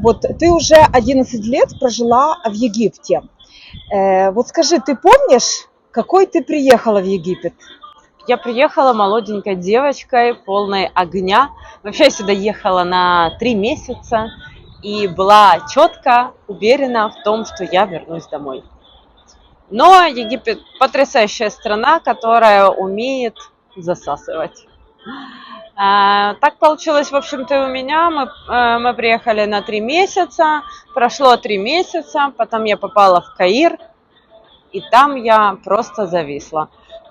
Вот ты уже 11 лет прожила в Египте. Вот скажи, ты помнишь, какой ты приехала в Египет? Я приехала молоденькой девочкой, полной огня. Вообще я сюда ехала на 3 месяца и была четко уверена в том, что я вернусь домой. Но Египет потрясающая страна, которая умеет засасывать. Так получилось, в общем-то, и у меня. Мы приехали на 3 месяца, прошло 3 месяца, потом я попала в Каир, и там я просто зависла.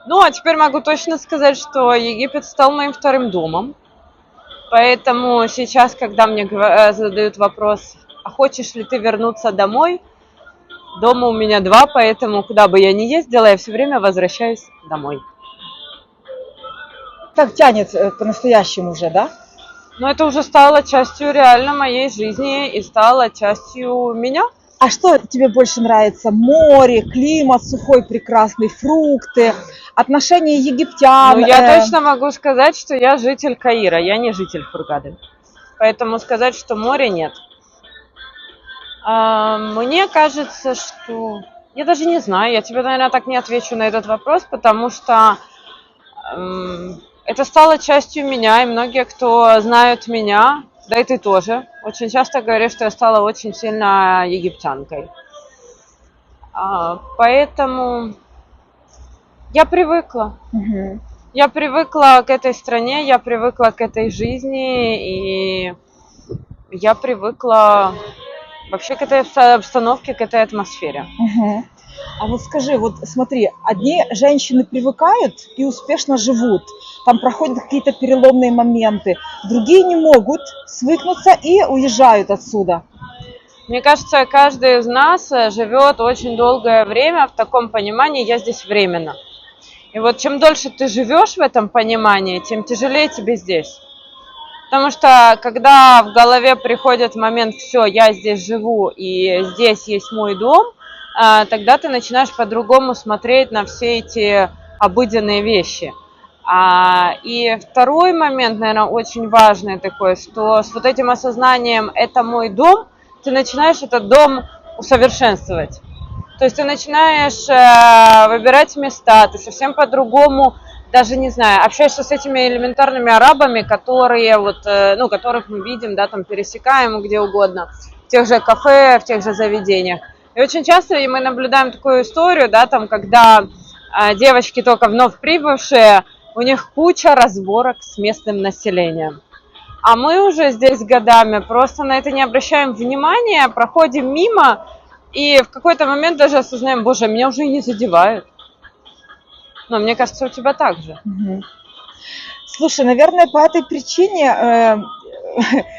Ну, а теперь могу точно сказать, что Египет стал моим вторым домом. Поэтому сейчас, когда мне задают вопрос, а хочешь ли ты вернуться домой, дома у меня 2, поэтому куда бы я ни ездила, я все время возвращаюсь домой. Так тянет по-настоящему уже, да? Но это уже стало частью реально моей жизни и стало частью меня. А что тебе больше нравится? Море, климат сухой, прекрасный, фрукты, отношения египтян? Ну, я точно могу сказать, что я житель Каира, я не житель Хургады. Поэтому сказать, что моря нет. Мне кажется, что... Я даже не знаю, я тебе, наверное, так не отвечу на этот вопрос, потому что это стало частью меня, и многие, кто знают меня, да и ты тоже, очень часто говорят, что я стала очень сильно египтянкой. Поэтому я привыкла. Угу. Я привыкла к этой стране, я привыкла к этой жизни, и я привыкла вообще к этой обстановке, к этой атмосфере. Угу. А вот скажи, вот смотри, одни женщины привыкают и успешно живут, там проходят какие-то переломные моменты, другие не могут свыкнуться и уезжают отсюда. Мне кажется, каждый из нас живет очень долгое время в таком понимании «я здесь временно». И вот чем дольше ты живешь в этом понимании, тем тяжелее тебе здесь. Потому что когда в голове приходит момент «все, я здесь живу и здесь есть мой дом», тогда ты начинаешь по-другому смотреть на все эти обыденные вещи. И второй момент, наверное, очень важный такой, что с вот этим осознанием «это мой дом», ты начинаешь этот дом усовершенствовать. То есть ты начинаешь выбирать места, ты совсем по-другому, даже не знаю, общаешься с этими элементарными арабами, которые вот, ну, которых мы видим, да, там пересекаем где угодно, в тех же кафе, в тех же заведениях. И очень часто мы наблюдаем такую историю, да, там, когда девочки только вновь прибывшие, у них куча разборок с местным населением. А мы уже здесь годами просто на это не обращаем внимания, проходим мимо, и в какой-то момент даже осознаем, боже, меня уже и не задевают. Но мне кажется, у тебя так же. Угу. Слушай, наверное, по этой причине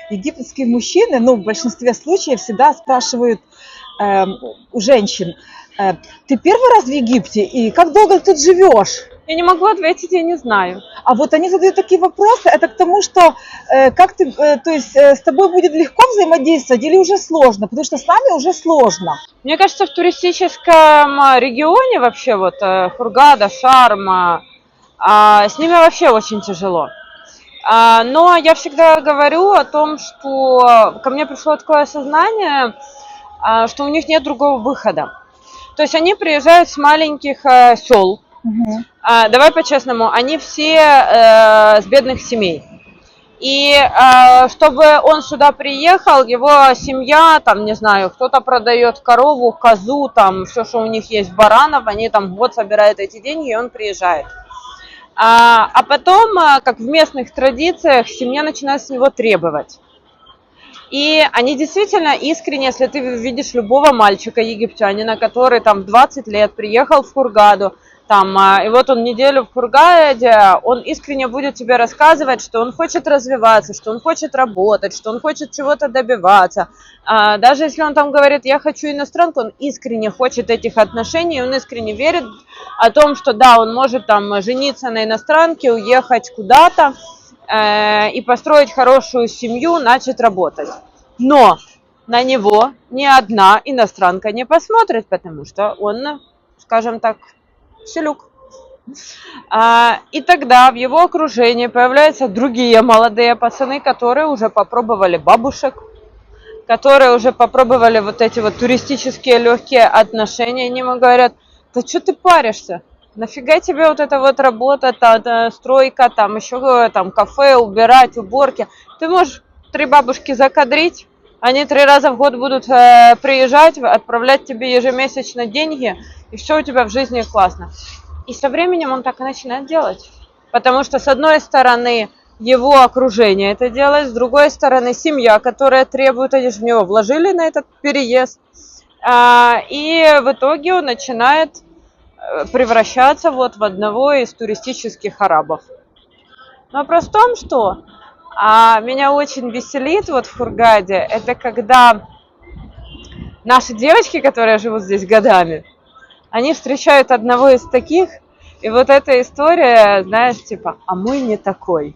египетские мужчины, ну, в большинстве случаев всегда спрашивают у женщин, ты первый раз в Египте и как долго ты тут живешь? Я не могу ответить, я не знаю. А вот они задают такие вопросы, это к тому, что как ты, то есть с тобой будет легко взаимодействовать или уже сложно, потому что с нами уже сложно. Мне кажется, в туристическом регионе вообще, вот Хургада, Шарм, с ними вообще очень тяжело. Но я всегда говорю о том, что ко мне пришло такое осознание, что у них нет другого выхода. То есть они приезжают с маленьких сел. Угу. Давай по-честному, они все с бедных семей. И чтобы он сюда приехал, его семья, там, не знаю, кто-то продает корову, козу, там, все, что у них есть, баранов, они там год собирают эти деньги, и он приезжает. А потом, как в местных традициях, семья начинает с него требовать. И они действительно искренне, если ты видишь любого мальчика, египтянина, который там в 20 лет приехал в Хургаду, там, и вот он неделю в Хургаде, он искренне будет тебе рассказывать, что он хочет развиваться, что он хочет работать, что он хочет чего-то добиваться. Даже если он там говорит, я хочу иностранку, он искренне хочет этих отношений, он искренне верит о том, что да, он может там жениться на иностранке, уехать куда-то и построить хорошую семью, начать работать. Но на него ни одна иностранка не посмотрит, потому что он, скажем так, селюк. И тогда в его окружении появляются другие молодые пацаны, которые уже попробовали бабушек, которые уже попробовали вот эти вот туристические легкие отношения, они ему говорят: да что ты паришься? Нафига тебе вот эта вот работа, стройка, там еще там кафе, убирать, уборки. Ты можешь 3 бабушки закадрить, они 3 раза в год будут приезжать, отправлять тебе ежемесячно деньги, и все у тебя в жизни классно. И со временем он так и начинает делать. Потому что, с одной стороны, его окружение это делает, с другой стороны, семья, которая требует, они же в него вложили на этот переезд. И в итоге он начинает превращаться вот в одного из туристических арабов. Но вопрос в том, что меня очень веселит вот в Хургаде, это когда наши девочки, которые живут здесь годами, они встречают одного из таких, и вот эта история, знаешь, типа, а мой не такой.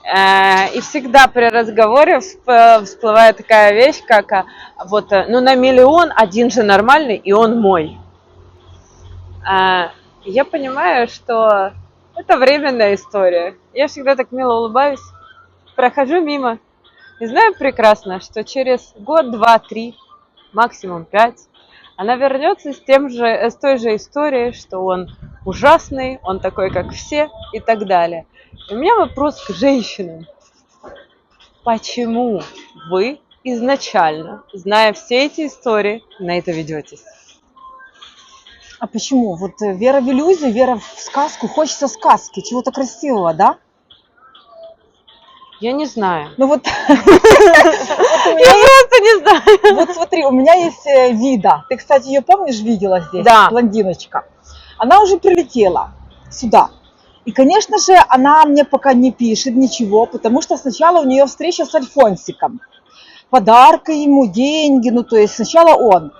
И всегда при разговоре всплывает такая вещь, как вот, ну на миллион один же нормальный, и он мой. Я понимаю, что это временная история. Я всегда так мило улыбаюсь, прохожу мимо и знаю прекрасно, что через год, 2, 3, максимум 5, она вернется с той же историей, что он ужасный, он такой, как все и так далее. И у меня вопрос к женщинам. Почему вы изначально, зная все эти истории, на это ведетесь? А почему? Вот вера в иллюзию, вера в сказку. Хочется сказки, чего-то красивого, да? Я не знаю. Ну вот, Я просто не знаю. вот смотри, у меня есть Вида. Ты, кстати, ее помнишь, видела здесь? Да. Блондиночка. Она уже прилетела сюда. И, конечно же, она мне пока не пишет ничего, потому что сначала у нее встреча с Альфонсиком. Подарки ему, деньги, ну то есть сначала он.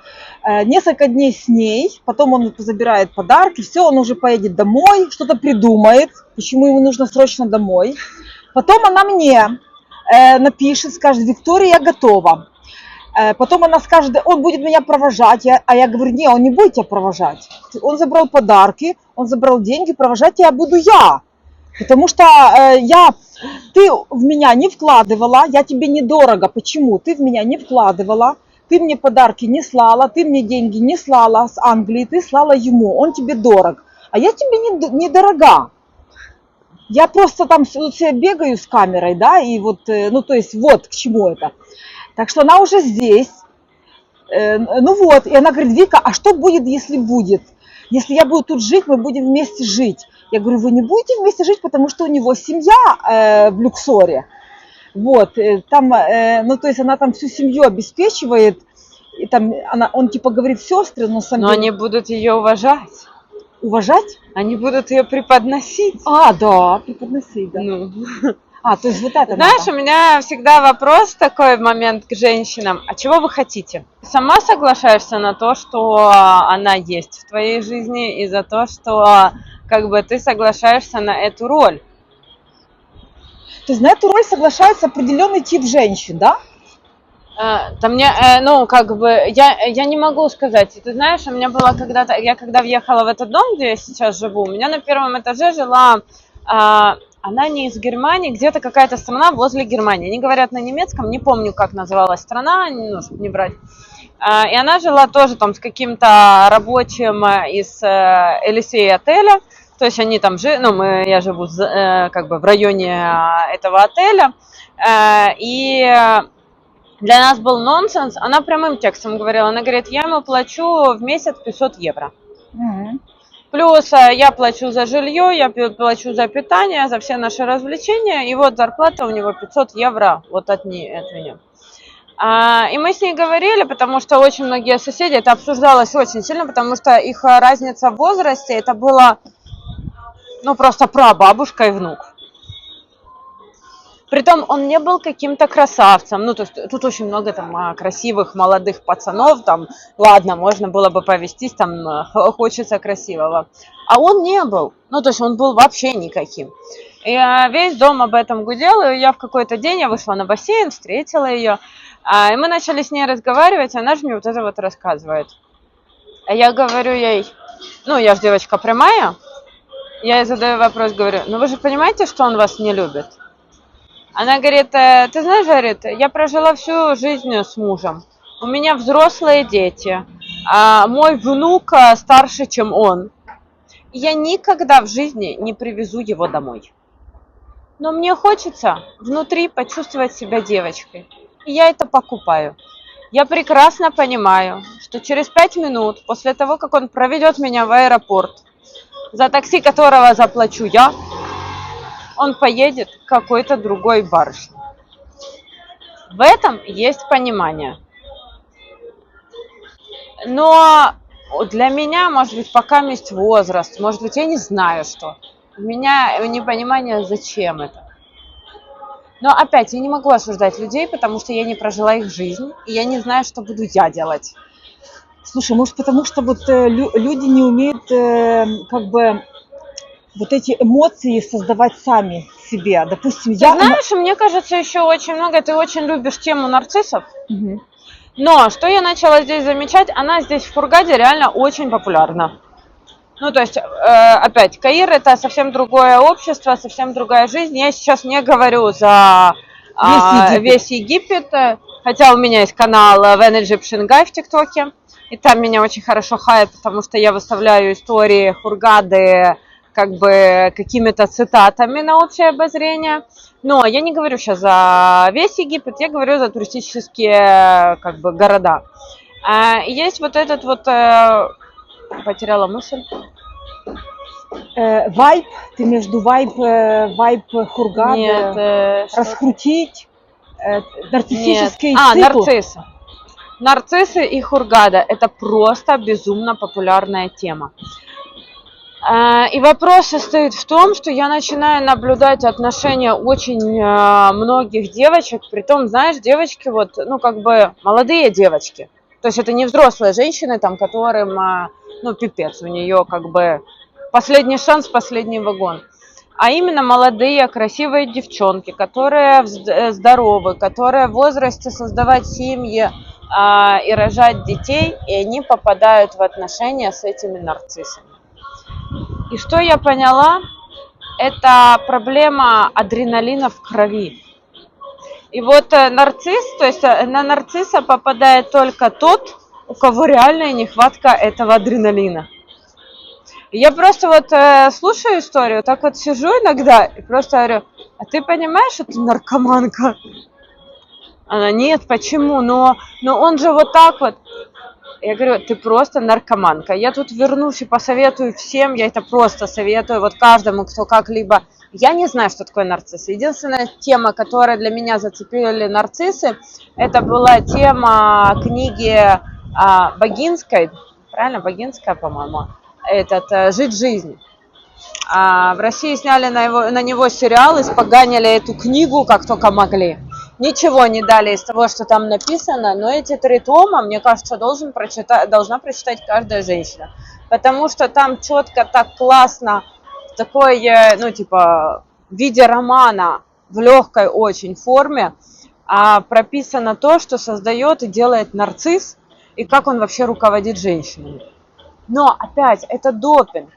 Несколько дней с ней, потом он забирает подарки, все, он уже поедет домой, что-то придумает, почему ему нужно срочно домой. Потом она мне напишет, скажет: Виктория, я готова. Потом она скажет: он будет меня провожать, а я говорю: не, он не будет тебя провожать. Он забрал подарки, он забрал деньги, провожать тебя буду я. Потому что ты в меня не вкладывала, я тебе недорого. Почему? Ты в меня не вкладывала, ты мне подарки не слала, ты мне деньги не слала с Англии, ты слала ему, он тебе дорог. А я тебе недорога. Я просто там все бегаю с камерой, да, и вот, ну то есть вот к чему это. Так что она уже здесь. Ну вот, и она говорит: Вика, а что будет, если будет? Если я буду тут жить, мы будем вместе жить. Я говорю: вы не будете вместе жить, потому что у него семья в Люксоре. Вот, там, ну то есть она там всю семью обеспечивает. И там он типа говорит: сестры, но сам. Но они будут ее уважать. Уважать? Они будут ее преподносить. Да, преподносить, да. Ну. То есть вот это. Знаешь, надо. у меня всегда вопрос такой момент к женщинам: а чего вы хотите? Сама соглашаешься на то, что она есть в твоей жизни, и за то, что как бы ты соглашаешься на эту роль? То есть на эту роль соглашается определенный тип женщин, да? Да мне, ну, как бы, я не могу сказать. Ты знаешь, у меня было когда-то, я когда въехала в этот дом, где я сейчас живу, у меня на первом этаже жила, она не из Германии, где-то какая-то страна возле Германии. Они говорят на немецком, не помню, как называлась страна, ну, чтобы не брать. И она жила тоже там с каким-то рабочим из Елисея отеля. То есть они там жили, ну, я живу как бы в районе этого отеля. И для нас был нонсенс. Она прямым текстом говорила, она говорит: я ему плачу в месяц 500 евро. Плюс я плачу за жилье, я плачу за питание, за все наши развлечения. И вот зарплата у него 500 евро вот от меня. И мы с ней говорили, потому что очень многие соседи, это обсуждалось очень сильно, потому что их разница в возрасте, это было, ну, просто прабабушка и внук. Притом он не был каким-то красавцем. Ну, то есть тут очень много там красивых молодых пацанов. Там, ладно, можно было бы повестись, там хочется красивого. А он не был. Ну, то есть он был вообще никаким. И весь дом об этом гудел. И я в какой-то день я вышла на бассейн, встретила ее. И мы начали с ней разговаривать. Она же мне вот это вот рассказывает. А я говорю ей, ну, я же девочка прямая. Я ей задаю вопрос, говорю: ну вы же понимаете, что он вас не любит? Она говорит, ты знаешь, говорит, я прожила всю жизнь с мужем. У меня взрослые дети. А мой внук старше, чем он. И я никогда в жизни не привезу его домой. Но мне хочется внутри почувствовать себя девочкой. И я это покупаю. Я прекрасно понимаю, что через 5 минут после того, как он проведет меня в аэропорт, за такси которого заплачу я, он поедет к какой-то другой барышне. В этом есть понимание. Но для меня, может быть, пока есть возраст, может быть, я не знаю, что. У меня непонимание, зачем это. Но опять, я не могу осуждать людей, потому что я не прожила их жизнь, и я не знаю, что буду я делать. Слушай, может, потому что вот люди не умеют как бы вот эти эмоции создавать сами себе. Допустим, Ты знаешь, мне кажется, еще очень много, ты очень любишь тему нарциссов. Мгм. Но что я начала здесь замечать, она здесь в Хургаде реально очень популярна. Ну, то есть, опять, Каир это совсем другое общество, совсем другая жизнь. Я сейчас не говорю за весь Египет, хотя у меня есть канал в Egyptian Guy в ТикТоке, и там меня очень хорошо хайп, потому что я выставляю истории Хургады как бы какими-то цитатами на общее обозрение. Но я не говорю сейчас за весь Египет, я говорю за туристические как бы города. И есть вот этот вот, потеряла мысль. Вайб, ты между вайб Хургады, Нет, раскрутить, нарциссический нет. цикл. Нарциссы. Нарциссы и Хургада – это просто безумно популярная тема. И вопрос состоит в том, что я начинаю наблюдать отношения очень многих девочек, притом, знаешь, девочки вот, ну, как бы молодые девочки. То есть это не взрослые женщины, там, которым, ну, пипец, у нее как бы последний шанс, последний вагон. А именно молодые, красивые девчонки, которые здоровы, которые в возрасте создавать семьи и рожать детей, и они попадают в отношения с этими нарциссами. И что я поняла, это проблема адреналина в крови. И вот нарцисс, то есть на нарцисса попадает только тот, у кого реальная нехватка этого адреналина. И я просто вот слушаю историю, так вот сижу иногда и просто говорю, а ты понимаешь, что ты наркоманка? Она, нет, почему? Но он же вот так вот. Я говорю, ты просто наркоманка. Я тут вернусь и посоветую всем, я это просто советую вот каждому, кто как-либо... Я не знаю, что такое нарциссы. Единственная тема, которая для меня зацепили нарциссы, это была тема книги Богинской, правильно, Богинская, по-моему, «Жить жизнь». В России сняли на него сериал, испоганили эту книгу как только могли. Ничего не дали из того, что там написано, но эти 3 тома, мне кажется, должна прочитать каждая женщина. Потому что там четко, так классно, в такой, ну, типа, в виде романа, в легкой очень форме, прописано то, что создает и делает нарцисс, и как он вообще руководит женщинами. Но, опять, это допинг.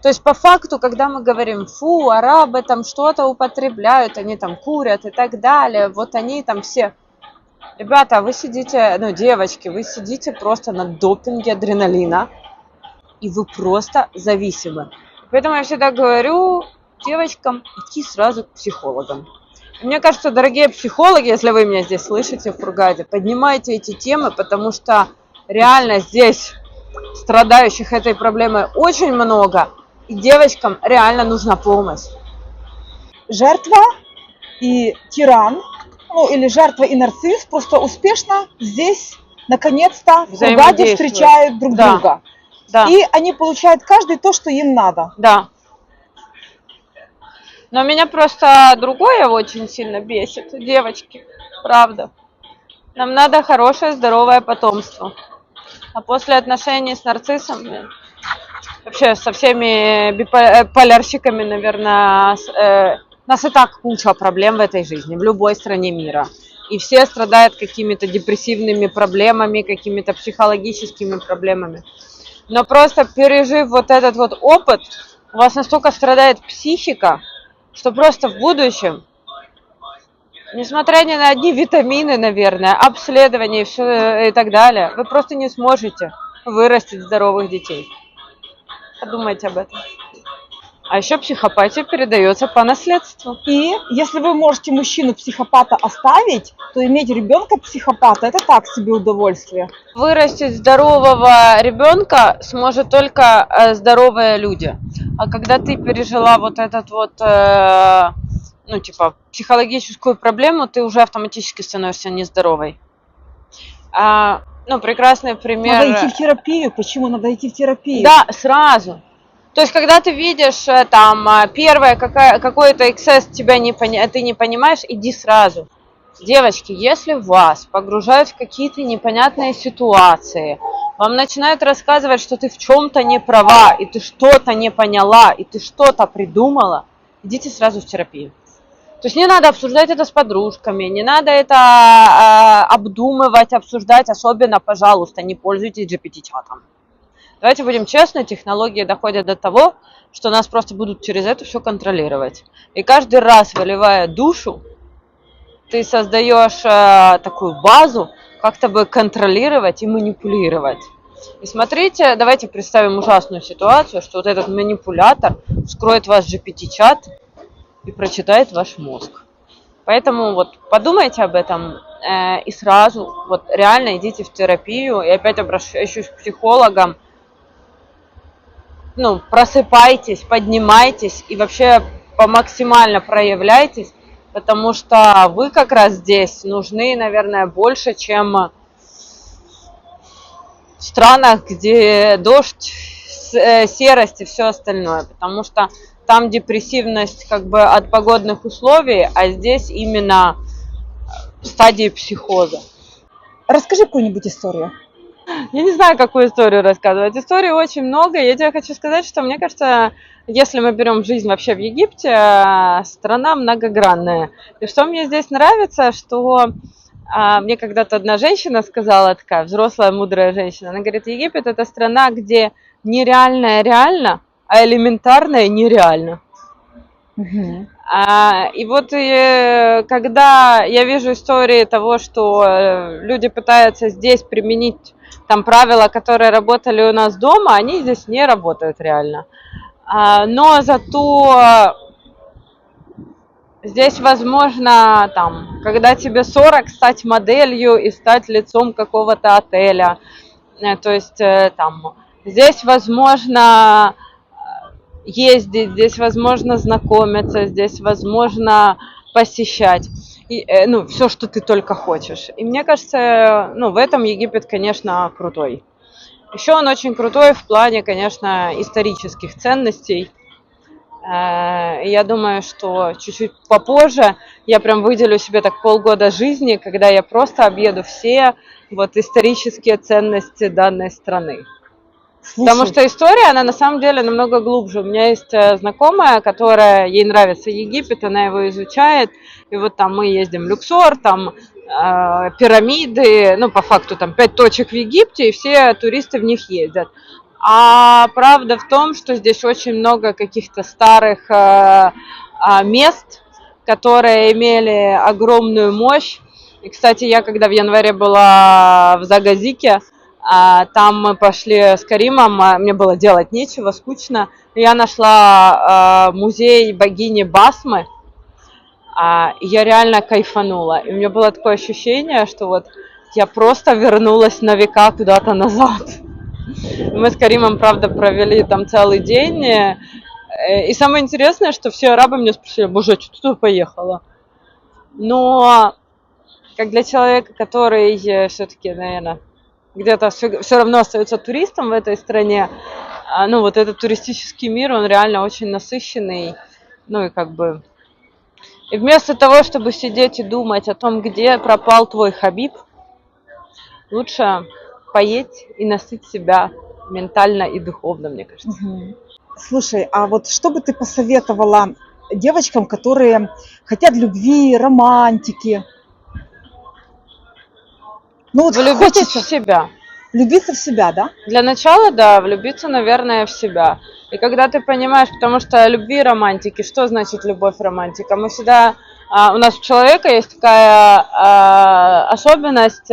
То есть по факту, когда мы говорим, фу, арабы там что-то употребляют, они там курят и так далее, вот они там все... Ребята, вы сидите, ну, девочки, вы сидите просто на допинге адреналина, и вы просто зависимы. Поэтому я всегда говорю девочкам идти сразу к психологам. И мне кажется, дорогие психологи, если вы меня здесь слышите в Хургаде, поднимайте эти темы, потому что реально здесь страдающих этой проблемой очень много. И девочкам реально нужна помощь. Жертва и тиран, ну или жертва и нарцисс просто успешно здесь наконец-то в Хургаде встречают друг друга. Да. И они получают каждый то, что им надо. Да. Но меня просто другое очень сильно бесит, девочки, правда. Нам надо хорошее, здоровое потомство. А после отношений с нарциссом, вообще со всеми биполярщиками, наверное, нас и так куча проблем в этой жизни, в любой стране мира. И все страдают какими-то депрессивными проблемами, какими-то психологическими проблемами. Но просто пережив вот этот вот опыт, у вас настолько страдает психика, что просто в будущем Несмотря ни на одни витамины, наверное, обследования и все и так далее, вы просто не сможете вырастить здоровых детей. Подумайте об этом. А еще психопатия передается по наследству. И если вы можете мужчину-психопата оставить, то иметь ребенка-психопата – это так себе удовольствие. Вырастить здорового ребенка сможет только здоровые люди. А когда ты пережила вот этот вот, ну, типа, психологическую проблему, ты уже автоматически становишься нездоровой. Ну, прекрасный пример. Надо идти в терапию. Почему надо идти в терапию? Да, сразу. То есть, когда ты видишь там первое какой-то эксцесс тебя ты не понимаешь, иди сразу. Девочки, если вас погружают в какие-то непонятные ситуации, вам начинают рассказывать, что ты в чем-то не права, и ты что-то не поняла, и ты что-то придумала, идите сразу в терапию. То есть не надо обсуждать это с подружками, не надо это обдумывать, обсуждать, особенно, пожалуйста, не пользуйтесь GPT-чатом. Давайте будем честны, технологии доходят до того, что нас просто будут через это все контролировать. И каждый раз, выливая душу, ты создаешь такую базу, как-то бы контролировать и манипулировать. И смотрите, давайте представим ужасную ситуацию, что вот этот манипулятор вскроет ваш GPT-чат и прочитает ваш мозг. Поэтому вот подумайте об этом и сразу вот реально идите в терапию. И опять обращаюсь к психологам. Ну, просыпайтесь, поднимайтесь и вообще максимально проявляйтесь, потому что вы как раз здесь нужны, наверное, больше, чем в странах, где дождь, серость и все остальное, потому что там депрессивность как бы от погодных условий, а здесь именно в стадии психоза. Расскажи какую-нибудь историю. Я не знаю, какую историю рассказывать. Историй очень много. Я тебе хочу сказать, что мне кажется, если мы берем жизнь вообще в Египте, страна многогранная. И что мне здесь нравится, что мне когда-то одна женщина сказала, такая взрослая, мудрая женщина, она говорит, Египет – это страна, где нереальное реально, а элементарное нереально. Угу. И вот когда я вижу истории того, что люди пытаются здесь применить там правила, которые работали у нас дома, они здесь не работают реально. Но зато здесь возможно, там, когда тебе 40, стать моделью и стать лицом какого-то отеля. То есть там, здесь возможно ездить, здесь возможно знакомиться, здесь возможно посещать. И, ну, все, что ты только хочешь. И мне кажется, ну, в этом Египет, конечно, крутой. Еще он очень крутой в плане, конечно, исторических ценностей. Я думаю, что чуть-чуть попозже я прям выделю себе так полгода жизни, когда я просто объеду все вот исторические ценности данной страны. Слушай. Потому что история, она на самом деле намного глубже. У меня есть знакомая, которая, ей нравится Египет, она его изучает. И вот там мы ездим в Люксор, там пирамиды, ну по факту там 5 точек в Египте, и все туристы в них ездят. А правда в том, что здесь очень много каких-то старых мест, которые имели огромную мощь. И, кстати, я когда в январе была в Загазике, там мы пошли с Каримом, мне было делать нечего, скучно. Я нашла музей богини Басмы, и я реально кайфанула. И у меня было такое ощущение, что вот я просто вернулась на века куда-то назад. Мы с Каримом, правда, провели там целый день. И самое интересное, что все арабы меня спросили, боже, а что ты туда поехала? Но как для человека, который все-таки, наверное, где-то все равно остается туристом в этой стране, ну вот этот туристический мир, он реально очень насыщенный, ну и как бы... И вместо того, чтобы сидеть и думать о том, где пропал твой Хабиб, лучше поесть и насытить себя ментально и духовно, мне кажется. Угу. Слушай, а вот что бы ты посоветовала девочкам, которые хотят любви, романтики? Ну вот Влюбитесь хочется в себя. влюбиться в себя, да? Для начала, да, влюбиться, наверное, в себя. И когда ты понимаешь, потому что любви и романтики, что значит любовь, романтика? Мы всегда У нас у человека есть такая особенность,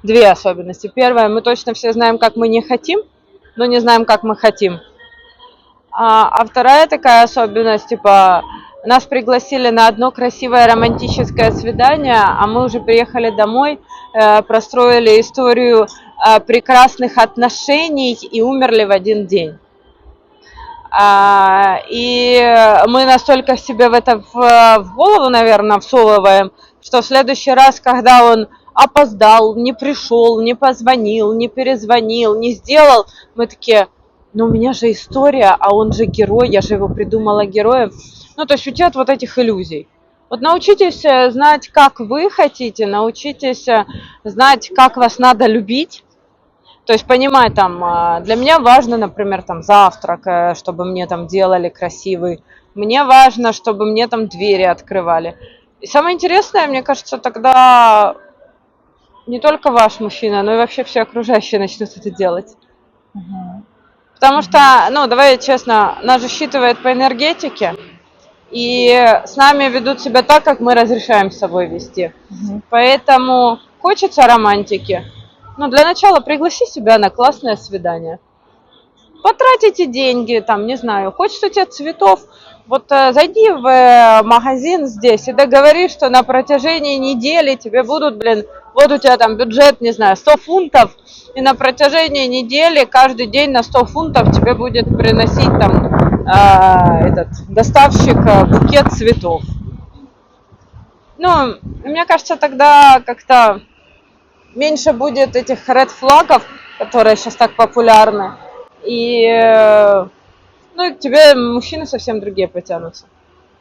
две особенности. Первая, мы точно все знаем, как мы не хотим, но не знаем, как мы хотим. А вторая такая особенность, типа, нас пригласили на одно красивое романтическое свидание, а мы уже приехали домой, простроили историю прекрасных отношений и умерли в один день. И мы настолько себе в это в голову, наверное, всовываем, что в следующий раз, когда он опоздал, не пришел, не позвонил, не перезвонил, не сделал, мы такие, ну у меня же история, а он же герой, я же его придумала героем. Ну, то есть уйти вот этих иллюзий. Вот научитесь знать, как вы хотите, научитесь знать, как вас надо любить. То есть понимать там, для меня важно, например, там завтрак, чтобы мне там делали красивый. Мне важно, чтобы мне там двери открывали. И самое интересное, мне кажется, тогда не только ваш мужчина, но и вообще все окружающие начнут это делать. Мгм. Потому что, ну, давай честно, нас же считывает по энергетике, и с нами ведут себя так, как мы разрешаем с собой вести. Мгм. Поэтому хочется романтики. Ну, для начала пригласи себя на классное свидание. Потратите деньги, там, не знаю, хочется тебе цветов. Вот зайди в магазин здесь и договорись, что на протяжении недели тебе будут, вот у тебя там бюджет, не знаю, 100 фунтов, и на протяжении недели каждый день на 100 фунтов тебе будет приносить там этот доставщик букет цветов. Ну, мне кажется, тогда как-то меньше будет этих ред флагов, которые сейчас так популярны. И ну, к тебе мужчины совсем другие потянутся.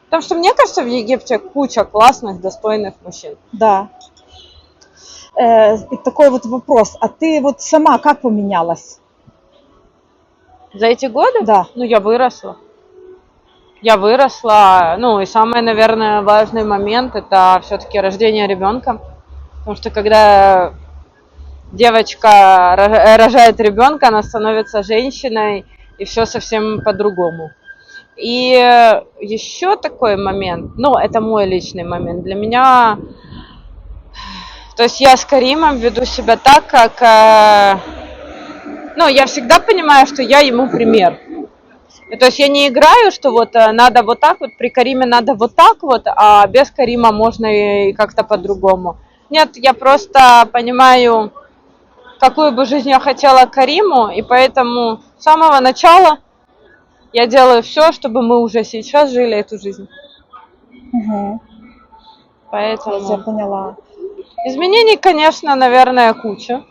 Потому что мне кажется, в Египте куча классных, достойных мужчин. Да. И такой вот вопрос. А ты вот сама как поменялась? За эти годы? Да. Ну, я выросла. Я выросла. Ну, и самый, наверное, важный момент – это все-таки рождение ребенка. Потому что когда девочка рожает ребенка, она становится женщиной, и все совсем по-другому. И еще такой момент, ну, это мой личный момент, для меня, то есть я с Каримом веду себя так, как, ну, я всегда понимаю, что я ему пример. И, то есть я не играю, что вот надо вот так вот, при Кариме надо вот так вот, а без Карима можно и как-то по-другому. Нет, я просто понимаю, какую бы жизнь я хотела Кариму, и поэтому с самого начала я делаю все, чтобы мы уже сейчас жили эту жизнь. Угу. Я тебя Поэтому поняла. изменений, конечно, наверное, куча.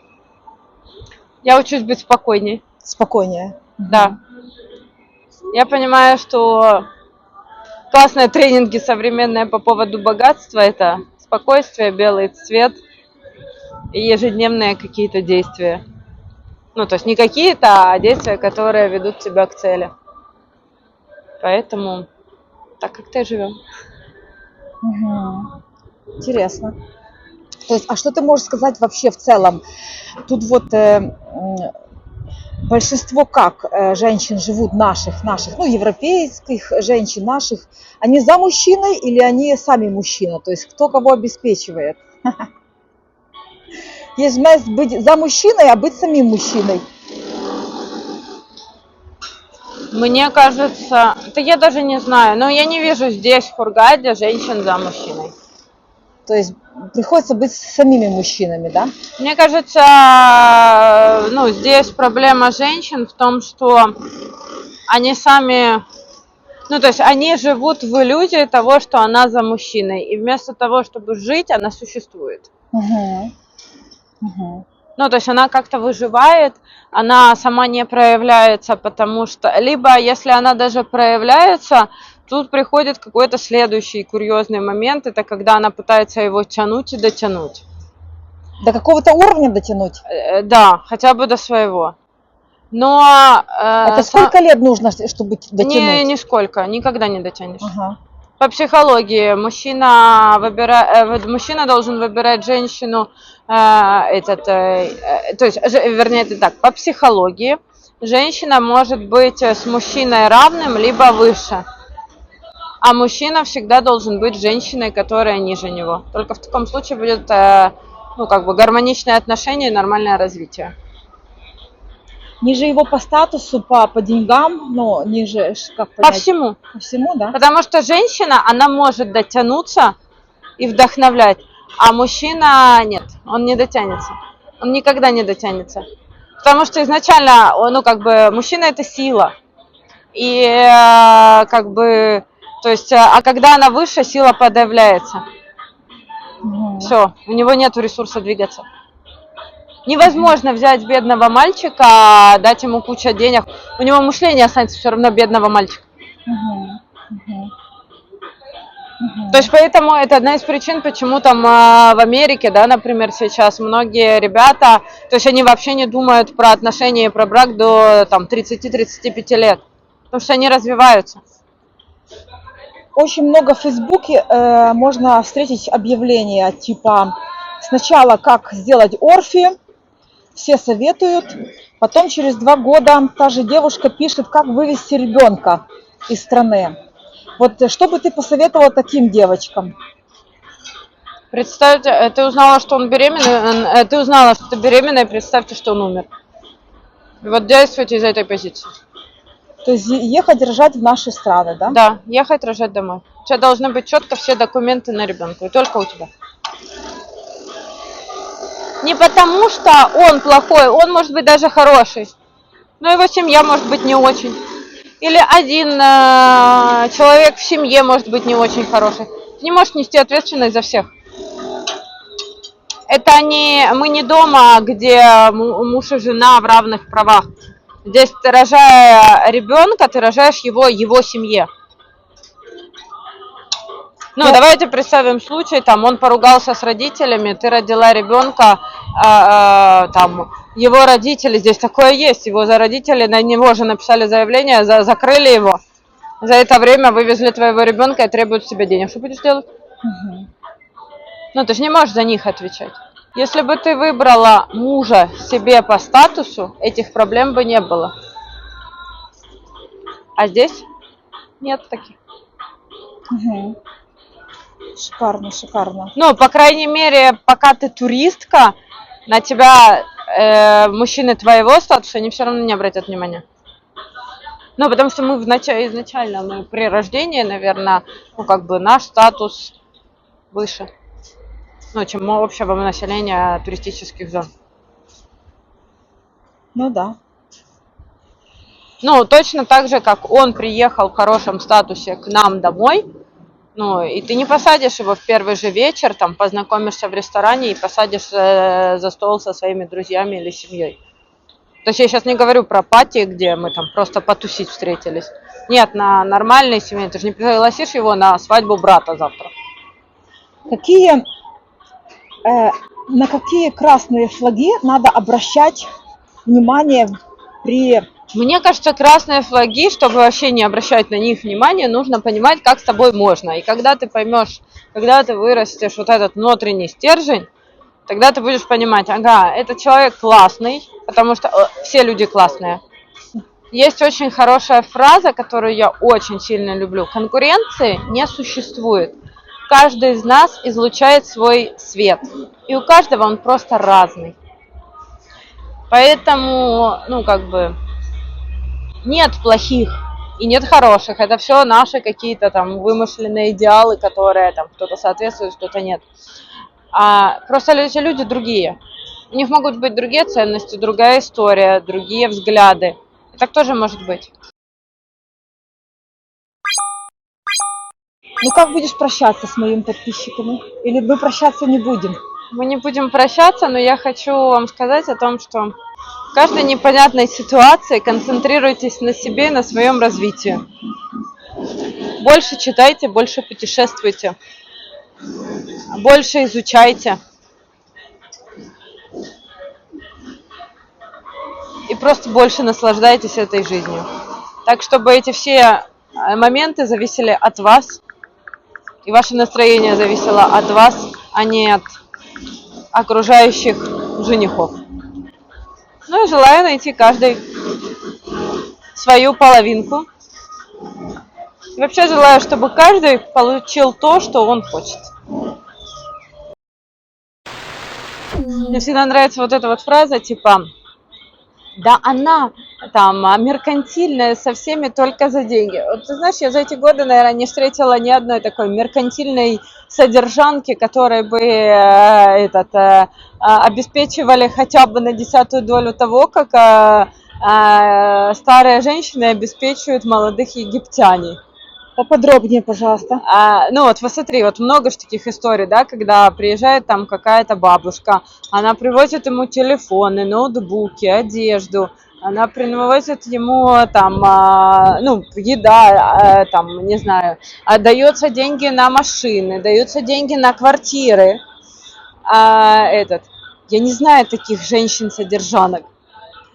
Я учусь быть спокойней. Спокойнее. Да. Я понимаю, что классные тренинги современные по поводу богатства – это спокойствие, белый цвет и ежедневные какие-то действия. Ну, то есть не какие-то, а действия, которые ведут тебя к цели. Поэтому так как-то и живем. Угу. Интересно. То есть, а что ты можешь сказать вообще в целом? Тут вот большинство как женщин живут наших, ну, европейских женщин наших, они за мужчиной или они сами мужчина? То есть, кто кого обеспечивает? Есть жесть быть за мужчиной, а быть самим мужчиной. Мне кажется, да я даже не знаю, но я не вижу здесь, в Хургаде, женщин за мужчиной. То есть приходится быть с самими мужчинами, да? Мне кажется, ну, здесь проблема женщин в том, что они сами, ну, то есть они живут в иллюзии того, что она за мужчиной, и вместо того, чтобы жить, она существует. Угу. Угу. Ну, то есть она как-то выживает, она сама не проявляется, потому что, либо если она даже проявляется, тут приходит какой-то следующий курьезный момент, это когда она пытается его тянуть и дотянуть. До какого-то уровня дотянуть? Да, хотя бы до своего. Но... Это сколько лет нужно, чтобы дотянуть? Нисколько, никогда не дотянешь. Ага. По психологии мужчина должен выбирать женщину, то есть, вернее, это так, по психологии женщина может быть с мужчиной равным, либо выше. А мужчина всегда должен быть женщиной, которая ниже него. Только в таком случае будет, ну, как бы гармоничное отношение и нормальное развитие. Ниже его по статусу, по деньгам, но ниже, как По понять? всему. По всему, да? Потому что женщина, она может дотянуться и вдохновлять, а мужчина нет, он не дотянется. Он никогда не дотянется. Потому что изначально, ну, как бы, мужчина это сила. И, как бы, то есть, а когда она выше, сила подавляется. Мгм. Все, у него нет ресурса двигаться. Невозможно взять бедного мальчика, дать ему кучу денег. У него мышление останется все равно бедного мальчика. Мгм. Мгм. Мгм. То есть поэтому это одна из причин, почему там в Америке, да, например, сейчас многие ребята, то есть они вообще не думают про отношения и про брак до там 30-35 лет, потому что они развиваются. Очень много в Фейсбуке можно встретить объявления типа сначала как сделать орфи, все советуют, потом через 2 года та же девушка пишет, как вывести ребенка из страны. Вот что бы ты посоветовала таким девочкам? Представьте, ты узнала, что он беременный, ты узнала, что ты беременная, и представьте, что он умер. И вот действуйте из этой позиции. То есть ехать рожать в наши страны, да? Да, ехать рожать домой. У тебя должны быть четко все документы на ребенка, и только у тебя. Не потому, что он плохой, он может быть даже хороший, но его семья может быть не очень. Или один человек в семье может быть не очень хороший. Ты не можешь нести ответственность за всех. Это не, мы не дома, где муж и жена в равных правах. Здесь ты, рожая ребенка, ты рожаешь его семье. Ну, давайте представим случай, там, он поругался с родителями, ты родила ребенка, там, его родители, здесь такое есть, его за родители, на него же написали заявление, закрыли его, за это время вывезли твоего ребенка и требуют с тебя денег. Что будешь делать? Мгм. Ну, ты же не можешь за них отвечать. Если бы ты выбрала мужа себе по статусу, этих проблем бы не было. А здесь нет таких. Мгм. Шикарно, шикарно. Ну, по крайней мере, пока ты туристка, на тебя мужчины твоего статуса, они все равно не обратят внимания. Ну, потому что мы изначально, мы при рождении, наверное, ну, как бы наш статус выше, ну, чем у общего населения туристических зон. Ну да. Ну, точно так же, как он приехал в хорошем статусе к нам домой, ну, и ты не посадишь его в первый же вечер, там, познакомишься в ресторане и посадишь за стол со своими друзьями или семьей. То есть я сейчас не говорю про пати, где мы там просто потусить встретились. Нет, на нормальной семье. Ты же не пригласишь его на свадьбу брата завтра. Какие, на какие красные флаги надо обращать внимание при... Мне кажется, красные флаги, чтобы вообще не обращать на них внимания, нужно понимать, как с тобой можно. И когда ты поймешь, когда ты вырастешь вот этот внутренний стержень, тогда ты будешь понимать, ага, этот человек классный, потому что все люди классные. Есть очень хорошая фраза, которую я очень сильно люблю. Конкуренции не существует. Каждый из нас излучает свой свет. И у каждого он просто разный. Поэтому, ну, как бы, нет плохих и нет хороших. Это все наши какие-то там вымышленные идеалы, которые там кто-то соответствует, кто-то нет. Просто эти люди другие. У них могут быть другие ценности, другая история, другие взгляды. И так тоже может быть. Ну как будешь прощаться с моими подписчиками? Или мы прощаться не будем? Мы не будем прощаться, но я хочу вам сказать о том, что в каждой непонятной ситуации концентрируйтесь на себе и на своем развитии. Больше читайте, больше путешествуйте, больше изучайте. И просто больше наслаждайтесь этой жизнью. Так, чтобы эти все моменты зависели от вас, и ваше настроение зависело от вас, а не от окружающих женихов. Ну и желаю найти каждой свою половинку. И Вообще желаю, чтобы каждый получил то, что он хочет. Мне всегда нравится вот эта вот фраза, типа, да она там меркантильная со всеми только за деньги. Вот ты знаешь, я за эти годы, наверное, не встретила ни одной такой меркантильной содержанки, которые бы обеспечивали хотя бы на 10-ю долю того, как старые женщины обеспечивают молодых египтяне. Поподробнее, пожалуйста. Ну вот посмотри, вот много же таких историй, да, когда приезжает там какая-то бабушка, она привозит ему телефоны, ноутбуки, одежду, она привозит ему там, ну, еда, там, не знаю, дается деньги на машины, даются деньги на квартиры. Я не знаю таких женщин-содержанок.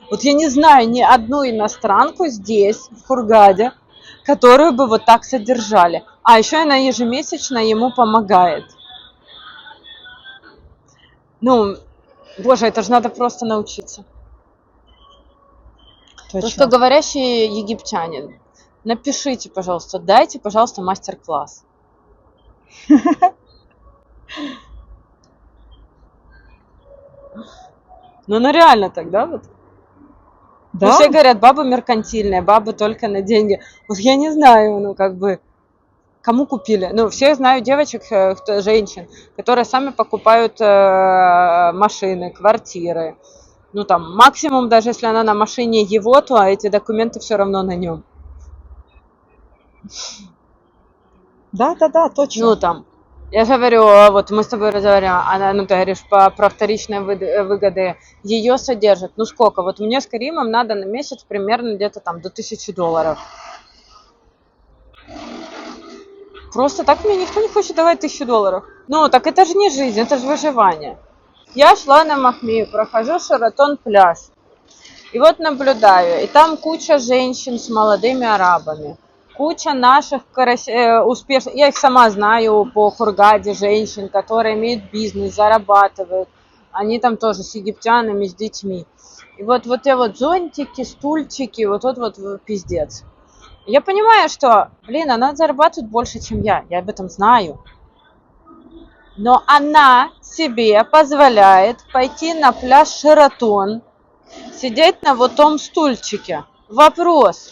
Вот я не знаю ни одну иностранку здесь, в Хургаде, которую бы вот так содержали. А еще она ежемесячно ему помогает. Ну, боже, это же надо просто научиться. Русскоговорящие египтяне, напишите, пожалуйста, дайте, пожалуйста, мастер-класс. Ну, реально так, да? Вот? Да? Ну, все говорят, бабы меркантильные, бабы только на деньги. Вот я не знаю, ну, как бы, кому купили? Ну, все знаю девочек, женщин, которые сами покупают машины, квартиры. Ну, там, максимум, даже если она на машине его, то эти документы все равно на нем. Да, точно. Ну, там, я же говорю, вот мы с тобой разговариваем, она, ну, ты говоришь про вторичные выгоды, ее содержат. Ну, сколько? Вот мне с Каримом надо на месяц примерно где-то там до $1000. Просто так мне никто не хочет давать $1000. Ну, так это же не жизнь, это же выживание. Я шла на Махмею, прохожу Шератон пляж. И вот наблюдаю, и там куча женщин с молодыми арабами. Куча наших успешных, я их сама знаю по Хургаде, женщин, которые имеют бизнес, зарабатывают. Они там тоже с египтянами, с детьми. И вот те вот зонтики, стульчики, вот пиздец. Я понимаю, что, блин, она зарабатывает больше, чем я об этом знаю. Но она себе позволяет пойти на пляж Шератон, сидеть на вот том стульчике. Вопрос,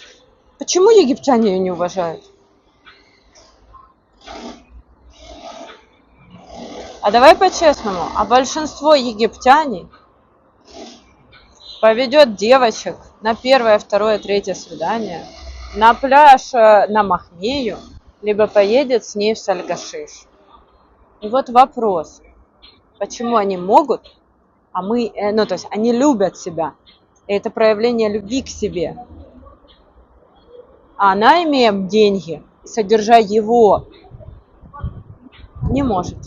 почему египтяне ее не уважают? А давай по-честному, а большинство египтяне поведет девочек на первое, второе, третье свидание на пляж на Махмею, либо поедет с ней в Сальгашиш. И вот вопрос, почему они могут, а мы, ну, то есть они любят себя, и это проявление любви к себе. А она, имея деньги, содержа его, не может.